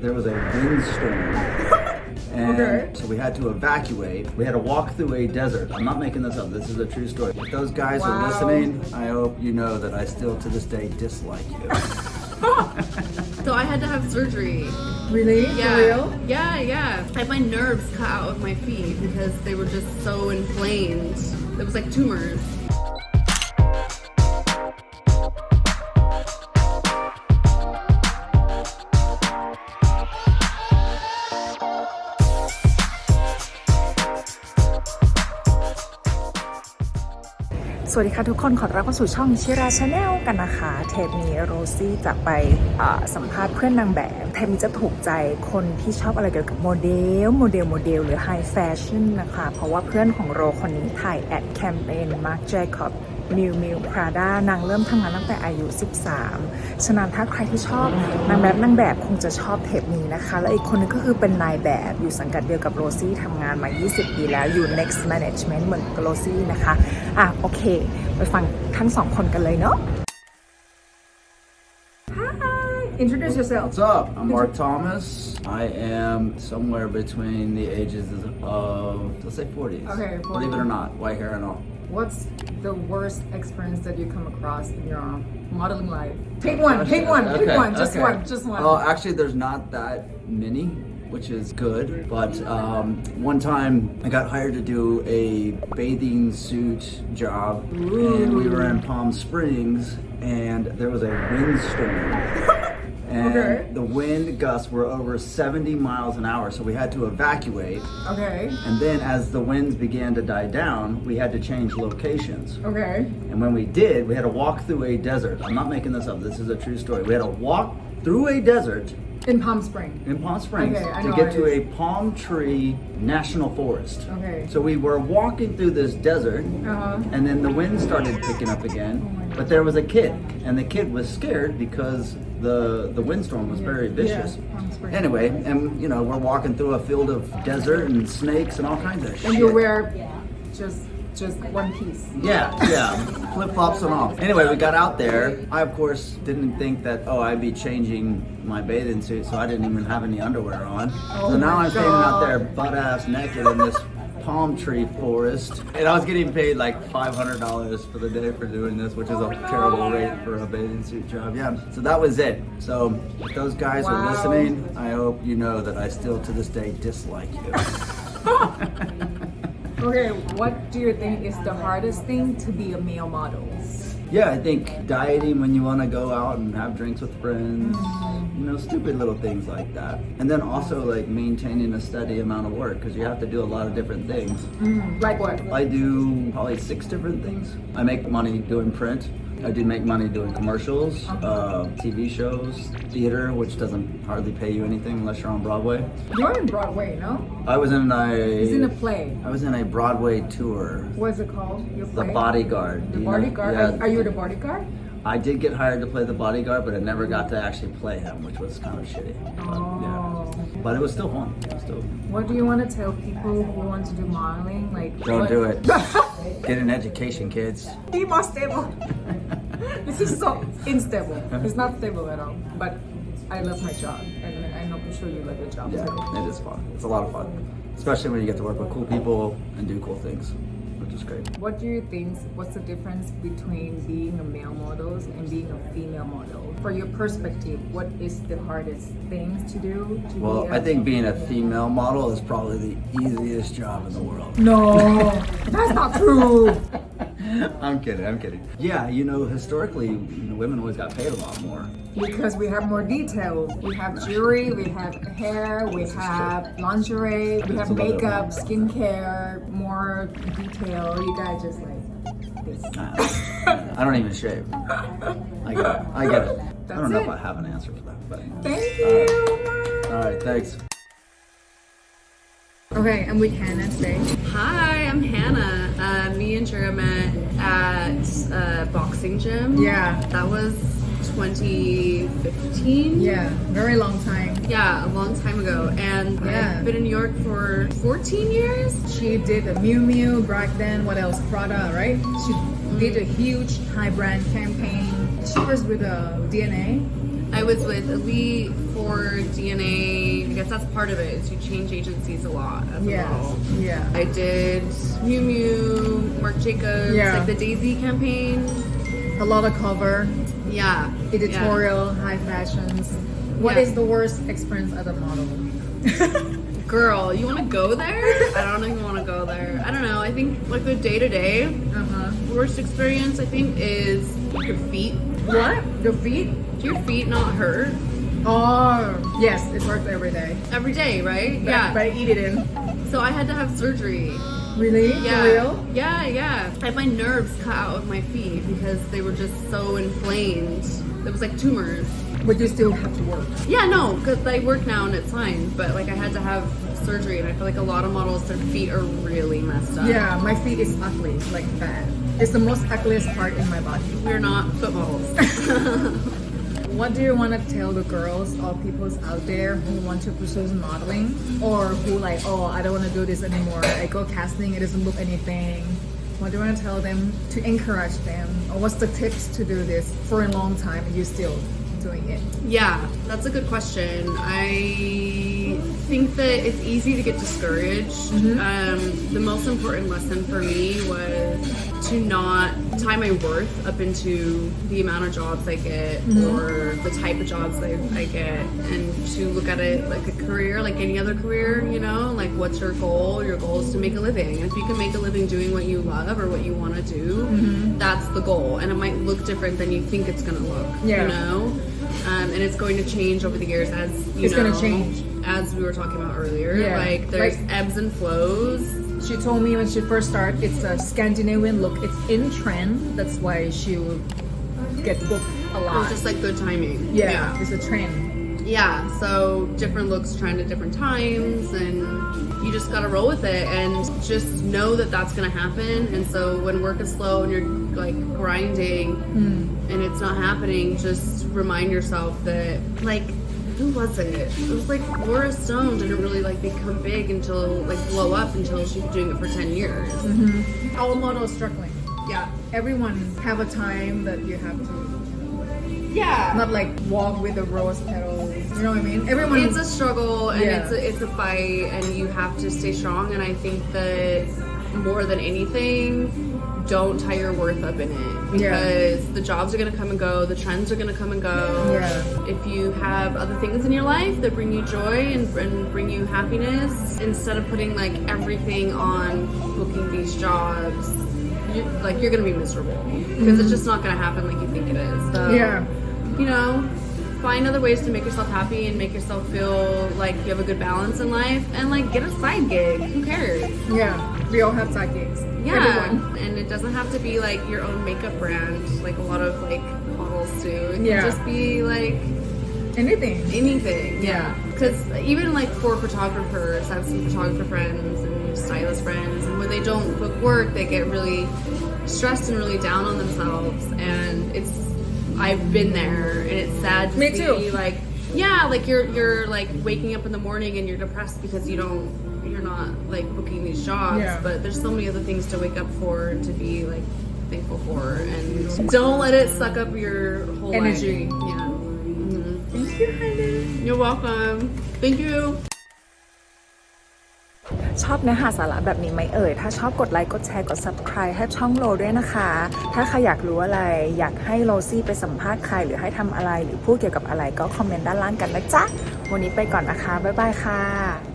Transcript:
there was a windstorm. And so we had to evacuate. We had to walk through a desert. I'm not making this up. This is a true story. If those guys are listening, I hope you know that I still to this day dislike you. So I had to have surgery. Really? Yeah. For real? Yeah. I had my nerves cut out of my feet because they were just so inflamed. It was like tumors. สวัสดีค่ะทุกคนขอต้อนรับเข้าสู่ช่องชิราชาแนลกันนะคะเทปนี้โรซี่จะไปสัมภาษณ์เพื่อนนางแบบเทปนี้จะถูกใจคนที่ชอบอะไรเกี่ยวกับโมเดลหรือไฮแฟชั่นนะคะเพราะว่าเพื่อนของโรคนนี้ถ่ายแอดแคมเปญมาร์คแจคอบมิวพราด้านางเริ่มทำงานตั้งแต่อายุ13ฉะนั้นถ้าใครที่ชอบนางแบบคงจะชอบเทปนี้นะคะและอีกคนนึงก็คือเป็นนายแบบอยู่สังกัดเดียวกับโรซี่ทำงานมา20ปีแล้วอยู่ Next Management เหมือนกับโรซี่นะคะโอเคไปฟังทั้งสองคนกันเลยเนาะ Hi introduce yourself What's up? I'm Mark Thomas. I am somewhere between the ages of let's say 40s. Okay, 40. Believe it or not, white hair and all. What's the worst experience that you come across in your modeling life? Pick one, just one. Oh, actually, there's not that many, which is good. But one time, I got hired to do a bathing suit job, and we were in Palm Springs, and there was a windstorm. And the wind gusts were over 70 miles an hour, so we had to evacuate. Okay. And then as the winds began to die down, we had to change locations. Okay. And when we did, we had to walk through a desert. I'm not making this up, this is a true story. We had to walk through a desert In Palm Springs. To get to a palm tree national forest. Okay. So we were walking through this desert, and then the wind started picking up again. But there was a kid, and the kid was scared because the windstorm was very vicious. Anyway, and you know we're walking through a field of desert and snakes and all kinds of shit. And you wear just one piece. Yeah, flip-flops and all. Anyway, we got out there. I, of course, didn't think that, I'd be changing my bathing suit, so I didn't even have any underwear on. So now I'm standing out there butt-ass naked in this palm tree forest. And I was getting paid like $500 for the day for doing this, which is a terrible rate for a bathing suit job. Yeah, so that was it. So if those guys are listening, I hope you know that I still to this day dislike you. Okay, what do you think is the hardest thing to be a male model? Yeah, I think dieting when you want to go out and have drinks with friends, stupid little things like that. And then also like maintaining a steady amount of work because you have to do a lot of different things. Like what? I do probably 6 different things. I make money doing print. I do make money doing commercials, TV shows, theater, which doesn't hardly pay you anything unless you're on Broadway. You're in Broadway, no? I was in It's in a play. I was in a Broadway tour. What is it called? Your play? The Bodyguard. The Bodyguard? Yeah. Are you the bodyguard? I did get hired to play the bodyguard, but I never got to actually play him, which was kind of shitty. But it was still fun. What do you want to tell people who want to do modeling? Don't do it. Get an education, kids. Be more stable. This is so unstable. It's not stable at all. But I love my job, and I'm sure you love your job too. It is fun. It's a lot of fun, especially when you get to work with cool people and do cool things. Which is great. What do you think? What's the difference between being a male model and being a female model? For your perspective, what is the hardest things to do? I think being a female model is probably the easiest job in the world. No, that's not true. I'm kidding. Yeah, historically, women always got paid a lot more. Because we have more detail. We have jewelry, we have hair, we have lingerie, we have makeup, skincare, more detail. You guys just like this. I don't even shave. I get it. I don't know if I have an answer for that, but. Thank you. All right, thanks. Okay, I'm with Hannah today. Hi, I'm Hannah. Me and Jura met at a boxing gym. Yeah. That was 2015. Yeah, very long time. Yeah, a long time ago. And I've been in New York for 14 years. She did a Miu back then. What else? Prada, right? She did a huge high brand campaign. She was with DNA. I was with Elite for DNA guess that's part of it. Is you change agencies a lot as a Yes. model. Yeah. I did Miu Miu, Marc Jacobs, Yeah. like the Daisy campaign. A lot of cover, Yeah. editorial, high fashions. What Yeah. is the worst experience as a model? Girl, you want to go there? I don't even want to go there. I don't know. I think like the day to day worst experience I think is your feet. What? Your feet? Do your feet not hurt Oh, yes, it hurts every day. every day, right? But Yeah. I eat it in. So I had to have surgery. Really? Yeah. For real? Yeah. I had my nerves cut out of my feet because they were just so inflamed. It was like tumors. But you still have to work. Yeah, no, because I work now and it's fine. But like I had to have surgery, and I feel like a lot of models, their feet are really messed up. Yeah, my feet is ugly, like bad. It's the most ugliest part in my body. We're not foot models. What do you want to tell the girls or people out there who want to pursue modeling, or who like, oh, I don't want to do this anymore. I go casting, it doesn't look anything. What do you want to tell them to encourage them, or what's the tips to do this for a long time and you still doing it? Yeah, that's a good question. I think that it's easy to get discouraged. The most important lesson for me was to not tie my worth up into the amount of jobs I get or the type of jobs I get, and to look at it like a career, like any other career, you know, like what's your goal? Your goal is to make a living. And if you can make a living doing what you love or what you want to do, that's the goal. And it might look different than you think it's going to look, Yeah. you know? And it's going to change over the years, as you It's know, gonna change. as we were talking about earlier. Yeah. Like there's Like- ebbs and flows. She told me when she first started, it's a Scandinavian look. It's in trend. That's why she will get booked a It was lot. just like good timing. Yeah, it's a trend. Yeah, so different looks trying at different times, and you just gotta roll with it and just know that that's gonna happen. And so when work is slow and you're like grinding and it's not happening, just remind yourself that, like, who was it? It was like Laura Stone didn't really like become big until like blow up until she was doing it for 10 years. Our model is struggling. Yeah. Everyone have a time that you have to Yeah. not like walk with the rose petals. You know what I mean? Everyone. It's a struggle and Yeah. it's a fight, and you have to stay strong. And I think that more than anything, don't tie your worth up in it, because the jobs are gonna come and go, the trends are gonna come and go. Yeah. If you have other things in your life that bring you joy and bring you happiness, instead of putting like everything on booking these jobs, you're gonna be miserable because it's just not gonna happen like you think it is. So, Yeah. you know, find other ways to make yourself happy and make yourself feel like you have a good balance in life, and like get a side gig. Who cares? Yeah. We all have side gigs. Yeah, Everyone. and it doesn't have to be like your own makeup brand, like a lot of like models do. It can Yeah. just be like Anything. anything. Yeah. Because even like for photographers, I have some photographer friends and stylist friends, and when they don't book work, they get really stressed and really down on themselves. And I've been there, and it's sad to Me see too. like, yeah, like you're like waking up in the morning and you're depressed because you're not like booking these jobs. Yeah. But there's so many other things to wake up for and to be like thankful for, and don't let it suck up your whole Energy. life. Yeah. Thank you, honey. You're welcome. Thank you. ชอบเนื้อหาสาระแบบนี้ไหมเอ่ย ถ้าชอบกดไลค์ กดแชร์ กด subscribe ให้ช่องโลด้วยนะคะ ถ้าใครอยากรู้อะไร อยากให้โรซี่ไปสัมภาษณ์ใคร หรือให้ทำอะไร หรือพูดเกี่ยวกับอะไรก็คอมเมนต์ด้านล่างกันนะจ๊ะ วันนี้ไปก่อนนะคะ บ๊ายบายค่ะ